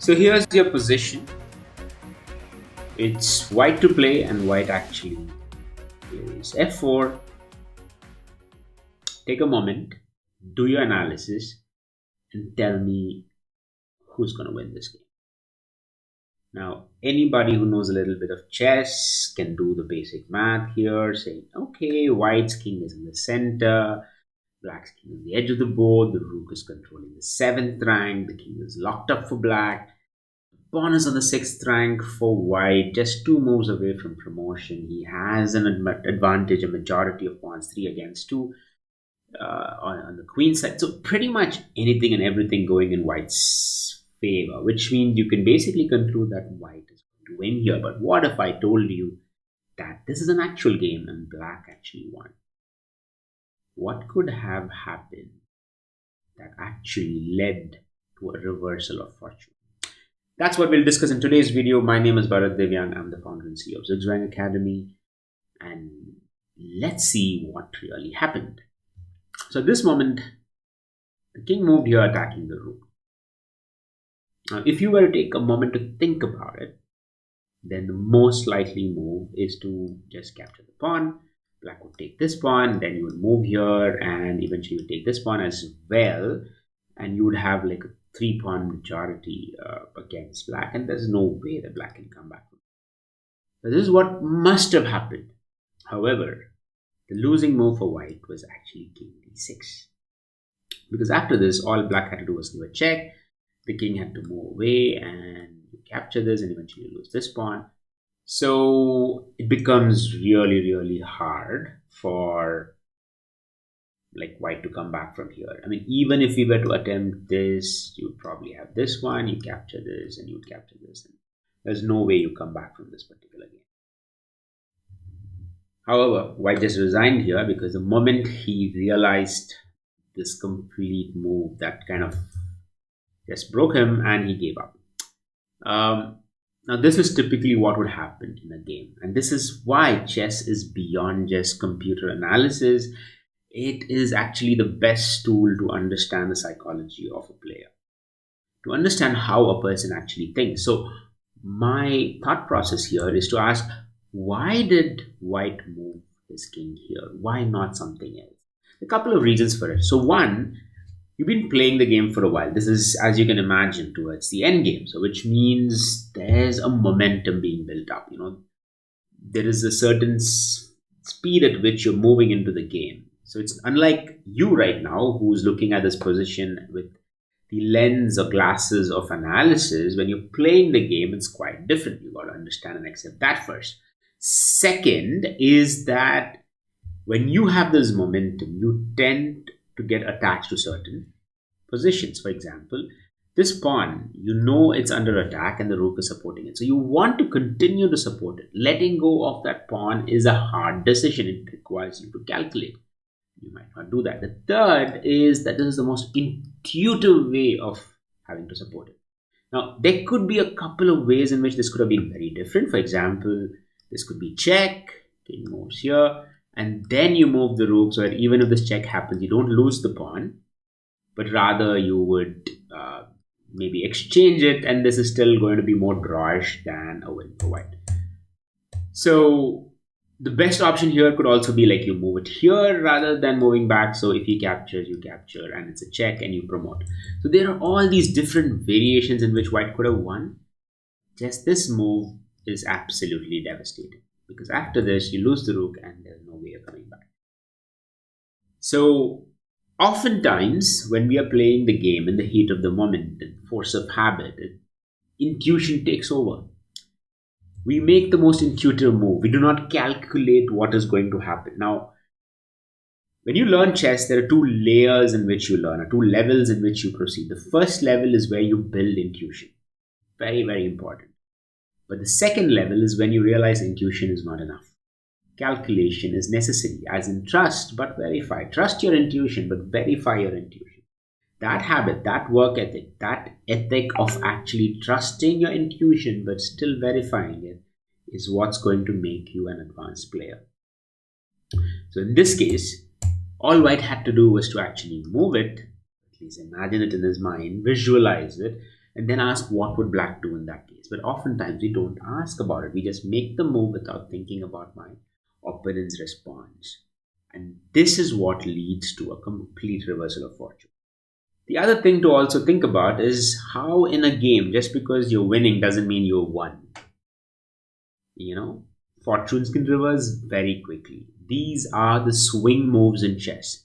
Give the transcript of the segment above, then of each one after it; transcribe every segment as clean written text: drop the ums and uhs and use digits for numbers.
So here's your position. It's white to play, and white actually plays f4. Take a moment, do your analysis, and tell me who's going to win this game. Now, anybody who knows a little bit of chess can do the basic math here, saying, okay, white's king is in the center, black's king on the edge of the board, the rook is controlling the seventh rank, the king is locked up for black, pawn is on the sixth rank for white, just two moves away from promotion. He has an advantage, a majority of pawns, 3 against 2 on the queen side. So pretty much anything and everything going in white's favor, which means you can basically conclude that white is going to win here. But what if I told you that this is an actual game and black actually won? What could have happened that actually led to a reversal of fortune? That's what we'll discuss in today's video. My name is Bharat Devyang. I'm the founder and CEO of Zugzwang Academy. And let's see what really happened. So at this moment, the king moved here attacking the rook. Now, if you were to take a moment to think about it, then the most likely move is to just capture the pawn. Black would take this pawn, then you would move here, and eventually you would take this pawn as well, and you would have like a 3-pawn majority against black, and there's no way that black can come back. So this is what must have happened. However, the losing move for white was actually king d6. Because after this, all black had to do was give a check. The king had to move away and you capture this and eventually you lose this pawn. So it becomes really, really hard for like white to come back from here. I mean, even if we were to attempt this, you would probably have this one, you capture this and you would capture this. And there's no way you come back from this particular game. However, white just resigned here because the moment he realized this complete move, that kind of just broke him and he gave up. Now, this is typically what would happen in a game. And this is why chess is beyond just computer analysis. It is actually the best tool to understand the psychology of a player, to understand how a person actually thinks. So my thought process here is to ask, why did white move his king here? Why not something else? A couple of reasons for it. So one, you've been playing the game for a while. This is, as you can imagine, towards the end game. So which means there's a momentum being built up. There is a certain speed at which you're moving into the game. So it's unlike you right now, who's looking at this position with the lens or glasses of analysis. When you're playing the game, it's quite different. You've got to understand and accept that first. Second is that when you have this momentum, you tend to get attached to certain positions. For example, this pawn, it's under attack and the rook is supporting it. So you want to continue to support it. Letting go of that pawn is a hard decision. It requires you to calculate. You might not do that. The third is that this is the most intuitive way of having to support it. Now, there could be a couple of ways in which this could have been very different. For example, this could be check, king moves here, and then you move the rook so that even if this check happens, you don't lose the pawn, but rather you would maybe exchange it, and this is still going to be more drawish than a win for white. So the best option here could also be like you move it here rather than moving back. So if he captures, you capture, and it's a check and you promote. So there are all these different variations in which white could have won. Just this move is absolutely devastating because after this, you lose the rook and there's no way of coming back. So oftentimes, when we are playing the game in the heat of the moment, the force of habit, intuition takes over. We make the most intuitive move. We do not calculate what is going to happen. Now, when you learn chess, there are two layers in which you learn, or two levels in which you proceed. The first level is where you build intuition. Very, very important. But the second level is when you realize intuition is not enough. Calculation is necessary, as in trust, but verify. Trust your intuition, but verify your intuition. That habit, that work ethic, that ethic of actually trusting your intuition but still verifying it is what's going to make you an advanced player. So in this case, all white had to do was to actually move it, at least imagine it in his mind, visualize it, and then ask what would black do in that case. But oftentimes we don't ask about it. We just make the move without thinking about my opponent's response. And this is what leads to a complete reversal of fortune. The other thing to also think about is how in a game, just because you're winning doesn't mean you're won. Fortunes can reverse very quickly. These are the swing moves in chess.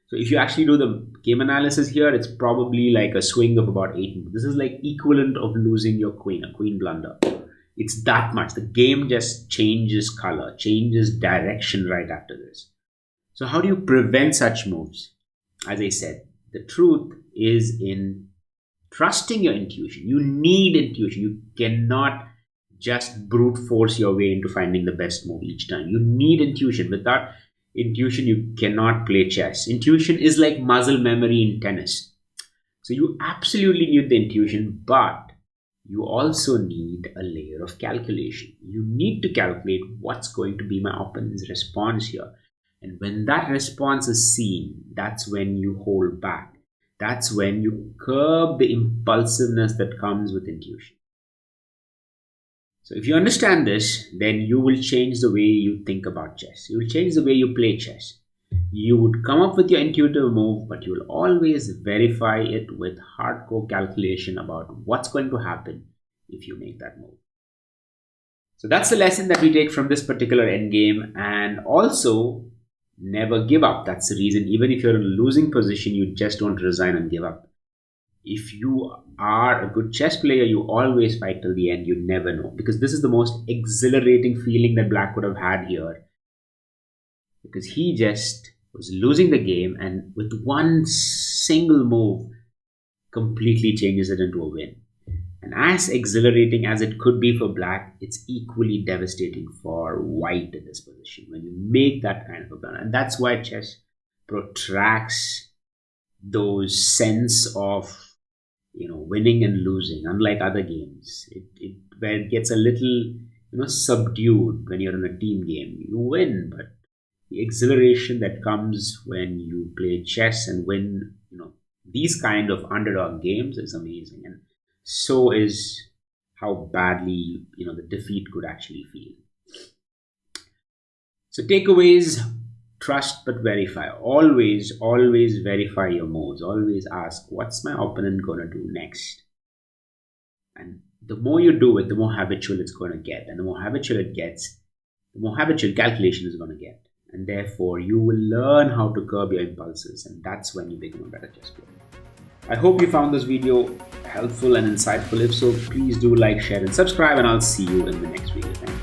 So if you actually do the game analysis here, it's probably like a swing of about 8 moves. This is like equivalent of losing your queen, a queen blunder. It's that much. The game just changes color, changes direction right after this. So how do you prevent such moves? As I said, the truth is in trusting your intuition. You need intuition. You cannot just brute force your way into finding the best move each time. You need intuition. Without intuition, you cannot play chess. Intuition is like muscle memory in tennis. So you absolutely need the intuition, but you also need a layer of calculation. You need to calculate what's going to be my opponent's response here. And when that response is seen, that's when you hold back. That's when you curb the impulsiveness that comes with intuition. So if you understand this, then you will change the way you think about chess. You will change the way you play chess. You would come up with your intuitive move, but you will always verify it with hardcore calculation about what's going to happen if you make that move. So that's the lesson that we take from this particular endgame. And also, never give up. That's the reason. Even if you're in a losing position, you just don't resign and give up. If you are a good chess player, you always fight till the end. You never know. Because this is the most exhilarating feeling that Black would have had here. Because he just was losing the game, and with one single move, completely changes it into a win. And as exhilarating as it could be for Black, it's equally devastating for White in this position when you make that kind of a plan. And that's why chess protracts those sense of winning and losing, unlike other games. Where it gets a little subdued when you're in a team game. You win, but the exhilaration that comes when you play chess and win these kind of underdog games is amazing. And so is how badly the defeat could actually feel. So takeaways: trust but verify. Always verify your moves. Always ask, what's my opponent gonna do next? And the more you do it, the more habitual it's going to get. And the more habitual it gets, the more habitual calculation is going to get. And therefore, you will learn how to curb your impulses. And that's when you become a better chess player. I hope you found this video helpful and insightful. If so, please do like, share, and subscribe. And I'll see you in the next video. Thank you.